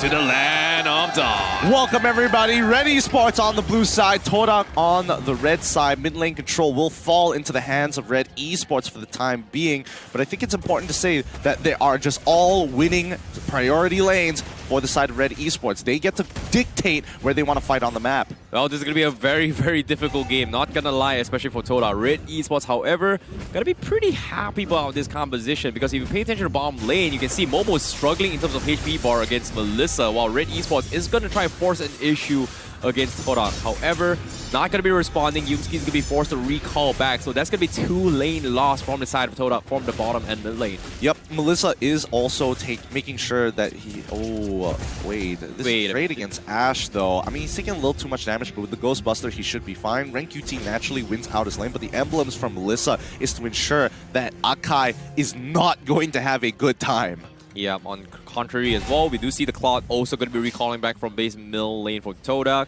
to the land of Dawn. Welcome everybody, Red Esports on the blue side, TODAK on the red side. Mid lane control will fall into the hands of Red Esports for the time being, but I think it's important to say that they are just all winning priority lanes for the side of Red Esports. They get to dictate where they want to fight on the map. Well, this is going to be a very, very difficult game, not going to lie, especially for TODAK. Red Esports, however, going to be pretty happy about this composition because if you pay attention to bottom lane, you can see Momo is struggling in terms of HP bar against Melissa, while Red Esports is going to try and force an issue against TODAK. However, not going to be responding. Yumski is going to be forced to recall back. So that's going to be 2 lane loss from the side of TODAK from the bottom and mid lane. Yep, Melissa is also making sure that he... Oh, wait. This is trade against Ashe, though. I mean, he's taking a little too much damage, but with the Ghostbuster, he should be fine. Rank QT naturally wins out his lane, but the emblems from Melissa is to ensure that Akai is not going to have a good time. Yeah, on contrary as well, we do see the Cloud also going to be recalling back from base middle lane for TODAK.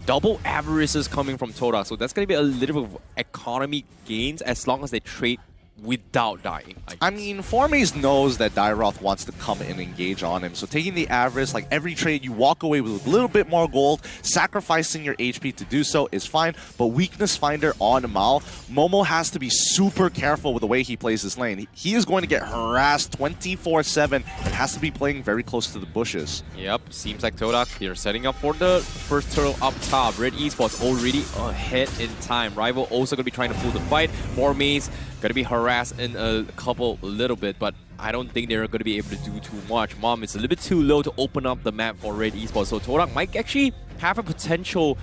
Double averages coming from TODAK, so that's going to be a little bit of economy gains as long as they trade without dying. I mean, Formaze knows that Dairoth wants to come and engage on him, so taking the average, like every trade, you walk away with a little bit more gold, sacrificing your HP to do so is fine, but weakness finder on Mao, Momo has to be super careful with the way he plays this lane. He is going to get harassed 24/7 and has to be playing very close to the bushes. Yep, seems like TODAK, they're setting up for the first turtle up top. Red Esports already ahead in time. Rival also going to be trying to pull the fight. Formaze going to be harassed in a little bit, but I don't think they're going to be able to do too much. Mom is a little bit too low to open up the map for Red Esports, so TODAK might actually have a potential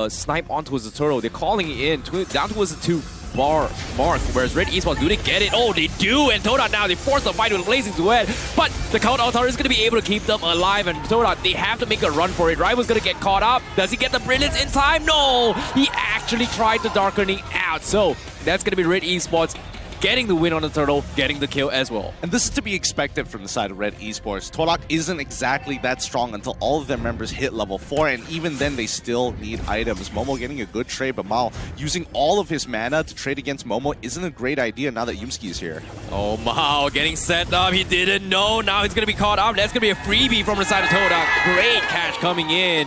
snipe onto the turtle. They're calling it in down towards the 2 bar mark, whereas Red Esports, do they get it? Oh, they do, and TODAK now, they force the fight with Blazing Duet, but the Count Altar is going to be able to keep them alive, and TODAK, they have to make a run for it. Rival's going to get caught up. Does he get the Brilliance in time? No! He actually tried the Darkening out, so that's going to be Red Esports getting the win on the turtle, getting the kill as well. And this is to be expected from the side of Red Esports. TODAK isn't exactly that strong until all of their members hit level 4, and even then they still need items. Momo getting a good trade, but Mao using all of his mana to trade against Momo isn't a great idea now that Yumski is here. Oh, Mao getting set up. He didn't know. Now he's going to be caught up. That's going to be a freebie from the side of TODAK. Great catch coming in.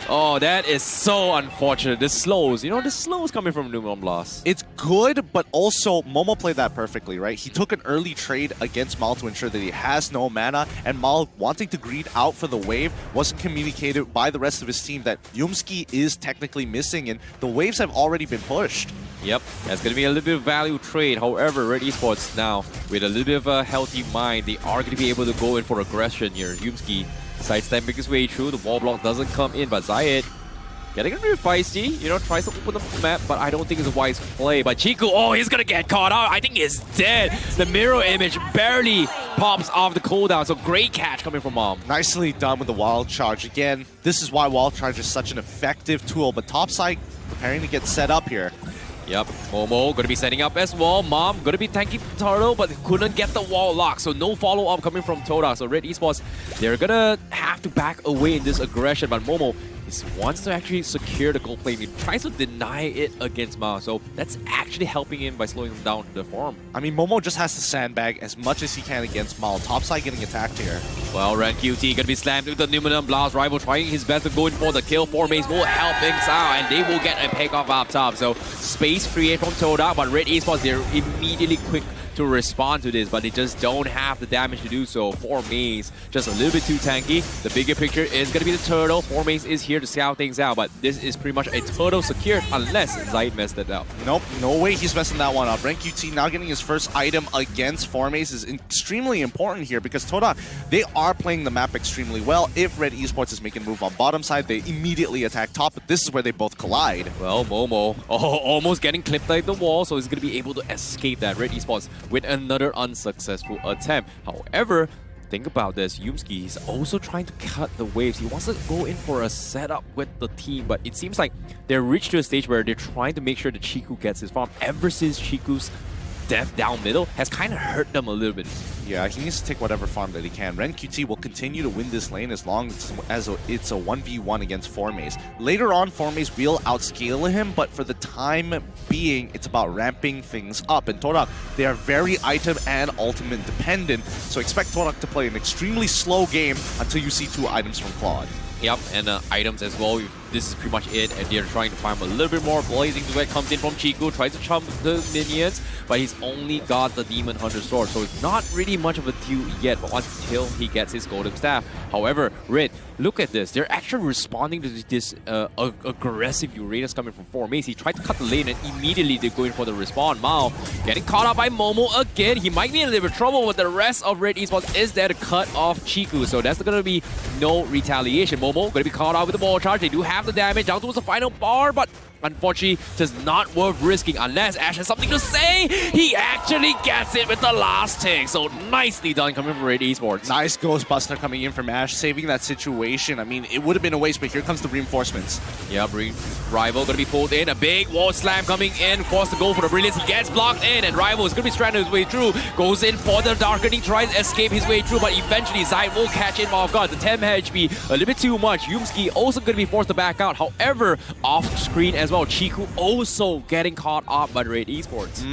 Oh, that is so unfortunate. The slows, the slows coming from Numeron Blast. It's good, but also Momo played that perfectly, right? He took an early trade against Mal to ensure that he has no mana, and Mal wanting to greed out for the wave wasn't communicated by the rest of his team that Yumski is technically missing, and the waves have already been pushed. Yep, that's going to be a little bit of value trade. However, Red Esports now, with a little bit of a healthy mind, they are going to be able to go in for aggression here. Yumski sidestep makes his way through. The wall block doesn't come in, but Zayed getting a bit feisty, tries to open the map, but I don't think it's a wise play. But Chiku, oh, he's gonna get caught out. I think he's dead. The mirror image barely pops off the cooldown, so great catch coming from Mom. Nicely done with the Wild Charge. Again, this is why Wild Charge is such an effective tool, but topside preparing to get set up here. Yep, Momo gonna be setting up as well. Mom gonna be tanking the turtle, but couldn't get the wall lock, so no follow-up coming from TODAK. So Red Esports, they're gonna have to back away in this aggression, but Momo wants to actually secure the gold plane. He tries to deny it against Mao, so that's actually helping him by slowing him down to the farm. I mean, Momo just has to sandbag as much as he can against Mao. Topside getting attacked here. Well, Rank QT gonna be slammed with the Numenum Blast. Rival trying his best to go in for the kill. Formaze will help things out, and they will get a pick off up top. So space create from TODAK, but Red Esports, they're immediately quick to respond to this, but they just don't have the damage to do so. Formaze just a little bit too tanky. The bigger picture is going to be the turtle. Formaze is here to scout things out, but this is pretty much a turtle secured unless Zayed messed it up. Nope, no way he's messing that one up. Rank QT now getting his first item against Formaze is extremely important here because TODAK, they are playing the map extremely well. If Red Esports is making a move on bottom side, they immediately attack top, but this is where they both collide. Well, Momo, almost getting clipped like the wall, so he's going to be able to escape that. Red Esports with another unsuccessful attempt. However, think about this. Yumski is also trying to cut the waves. He wants to go in for a setup with the team, but it seems like they're reached to a stage where they're trying to make sure that Chiku gets his farm. Ever since Chiku's death down middle has kind of hurt them a little bit. Yeah, he needs to take whatever farm that he can. Ren QT will continue to win this lane as long as it's a 1v1 against Formaze. Later on, Formaze will outscale him, but for the time being, it's about ramping things up. And TODAK, they are very item and ultimate dependent, so expect TODAK to play an extremely slow game until you see 2 items from Claude. Yep, and items as well. This is pretty much it, and they're trying to farm a little bit more. Blazing Duet comes in from Chiku, tries to chump the minions, but he's only got the Demon Hunter Sword, so it's not really much of a deal yet until he gets his Golden Staff. However, Red, look at this. They're actually responding to this aggressive Uranus coming from Formaze. He tried to cut the lane, and immediately they're going for the respawn. Mao getting caught up by Momo again. He might be in a little bit of trouble, but the rest of Red Esports is there to cut off Chiku, so that's going to be no retaliation. Momo going to be caught out with the ball charge. They do have the damage down towards the final bar, but unfortunately, just not worth risking unless Ash has something to say. He actually gets it with the last tick. So nicely done coming from Red Esports. Nice Ghostbuster coming in from Ash, saving that situation. I mean, it would have been a waste, but here comes the reinforcements. Yeah, Rival going to be pulled in. A big wall slam coming in. Forced to go for the Brilliance. He gets blocked in, and Rival is going to be stranded his way through. Goes in for the Darkening, tries to escape his way through, but eventually Zide will catch him off guard. The 10 HP, a little bit too much. Yumski also going to be forced to back out. However, off screen as well, Chiku also getting caught up by Red Esports.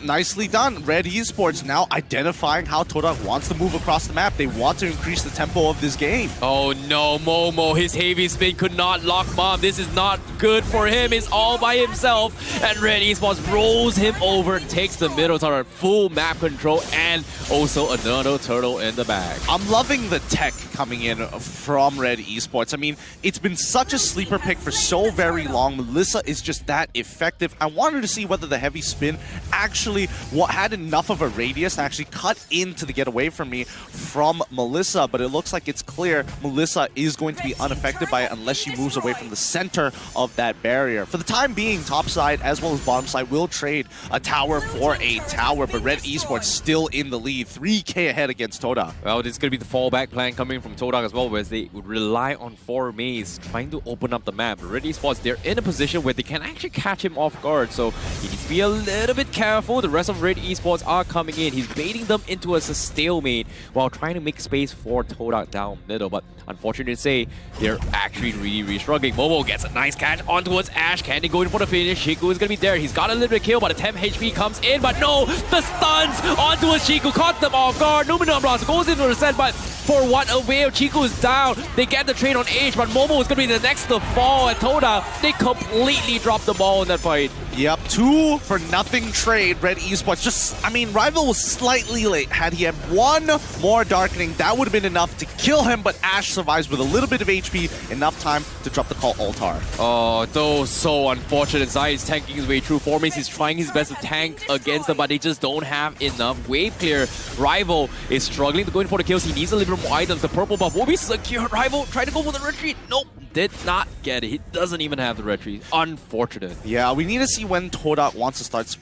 Nicely done. Red Esports now identifying how TODAK wants to move across the map. They want to increase the tempo of this game. Oh no, Momo, his heavy spin could not lock Mom. This is not good for him. It's all by himself. And Red Esports rolls him over, takes the middle tower, full map control, and also another turtle in the bag. I'm loving the tech coming in from Red Esports. I mean, it's been such a sleeper pick for so very long. Melissa is just that effective. I wanted to see whether the heavy spin actually had enough of a radius to actually cut in to get away from me from Melissa, but it looks like it's clear Melissa is going to be unaffected by it unless she moves away from the center of that barrier. For the time being, top side as well as bottom side will trade a tower for a tower, but Red Esports still in the lead, 3k ahead against TODAK. Well, this is going to be the fallback plan coming from TODAK as well, whereas they would rely on Formaze trying to open up the map. Red Esports, they're in a position where they can actually catch him off guard, so he needs to be a little bit careful. The rest of Red Esports are coming in. He's baiting them into a stalemate while trying to make space for TODAK down middle, but unfortunately to say, they're actually really struggling. Momo gets a nice catch on towards Ash. Can they go in for the finish? Chiku is going to be there. He's got a little bit of kill, but a 10 HP comes in, but no! The stuns on towards Chiku caught them off guard. Numenor Blast goes into the set, but for what avail? Chiku is down. They get the trade on Age, but Momo is going to be the next to fall, and TODAK, they completely dropped the ball in that fight. Yep, 2-for-0 trade. Red Esports just, I mean, Rival was slightly late. Had he had one more Darkening, that would have been enough to kill him, but Ash survives with a little bit of HP, enough time to drop the call Altar. Oh, though, so unfortunate. Zai is tanking his way through. Formaze is trying his best to tank against them, but they just don't have enough wave clear. Rival is struggling to go in for the kills. He needs a little bit more items. The purple buff will be secure. Rival tried to go for the retreat. Nope, did not get it. He doesn't even have the retreat. Unfortunate. Yeah, we need to see when TODAK wants to start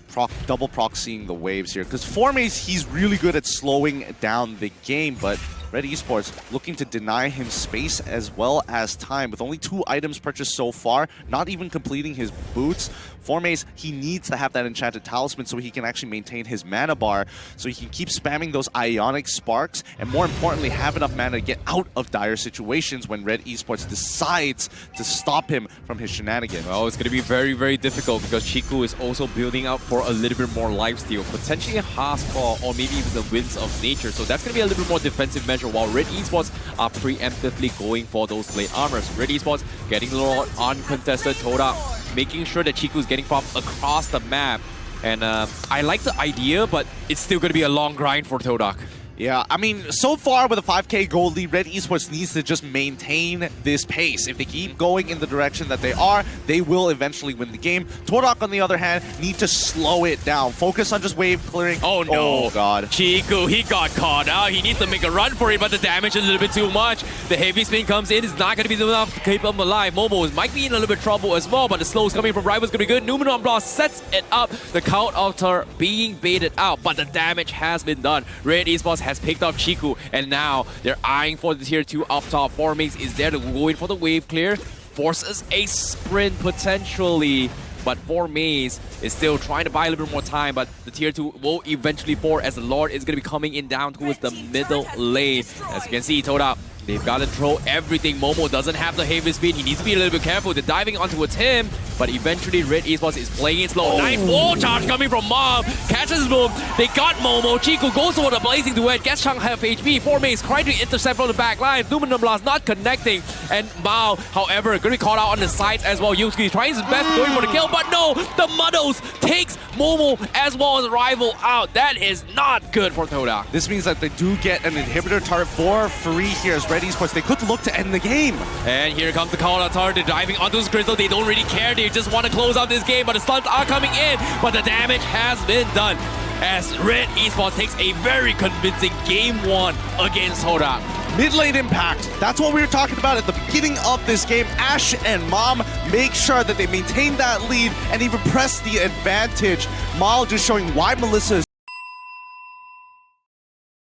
double proxying the waves here, because Formaze, he's really good at slowing down the game, but Red Esports looking to deny him space as well as time. With only 2 items purchased so far, not even completing his boots, Formaze, he needs to have that enchanted talisman so he can actually maintain his mana bar, so he can keep spamming those ionic sparks, and more importantly, have enough mana to get out of dire situations when Red Esports decides to stop him from his shenanigans. Well, it's going to be very difficult because Chiku is also building up for a little bit more lifesteal, potentially a Haskell or maybe even the Winds of Nature, so that's going to be a little bit more defensive measure, while Red Esports are preemptively going for those blade armors. Red Esports getting a little uncontested. TODAK making sure that Chiku is getting farmed across the map. And I like the idea, but it's still going to be a long grind for TODAK. Yeah, I mean, so far with a 5k gold lead, Red Esports needs to just maintain this pace. If they keep going in the direction that they are, they will eventually win the game. TODAK, on the other hand, need to slow it down. Focus on just wave clearing. Oh no. Oh god. Chiku, he got caught out. He needs to make a run for it, but the damage is a little bit too much. The heavy spin comes in. It's not going to be enough to keep him alive. Momo might be in a little bit of trouble as well, but the slows coming from Rival is going to be good. Numenor Blast sets it up. The count altar being baited out, but the damage has been done. Red Esports has picked up Chiku, and now they're eyeing for the tier 2 up top. Formaze is there to go in for the wave clear. Forces a sprint potentially. but 4 Maze is still trying to buy a little bit more time, but the tier 2 will eventually fall as the Lord is going to be coming in down towards the middle lane. As you can see, TODAK, they've got to throw everything. Momo doesn't have the heavy speed. He needs to be a little bit careful. They're diving on towards him, but eventually Red Esports is playing it slow. Nice wall charge coming from Mom. Catches Boom. They got Momo. Chico goes for the blazing duet. Gets Chang half HP. 4 Maze trying to intercept from the back line. Luminum Blast not connecting. And Mao, however, going to be called out on the sides as well. Yusuke tries his best going for the kill, but no! The Muddles takes Momo as well as Rival out. That is not good for TODAK. This means that they do get an inhibitor turret for free here as Red Esports. They could look to end the game. And here comes the call out turret. They're diving onto this crystal. They don't really care. They just want to close out this game, but the stuns are coming in. But the damage has been done as Red Esports takes a very convincing game 1 against TODAK. Mid lane impact. That's what we were talking about at the beginning of this game. Ash and Mom make sure that they maintain that lead and even press the advantage. Mal just showing why Melissa is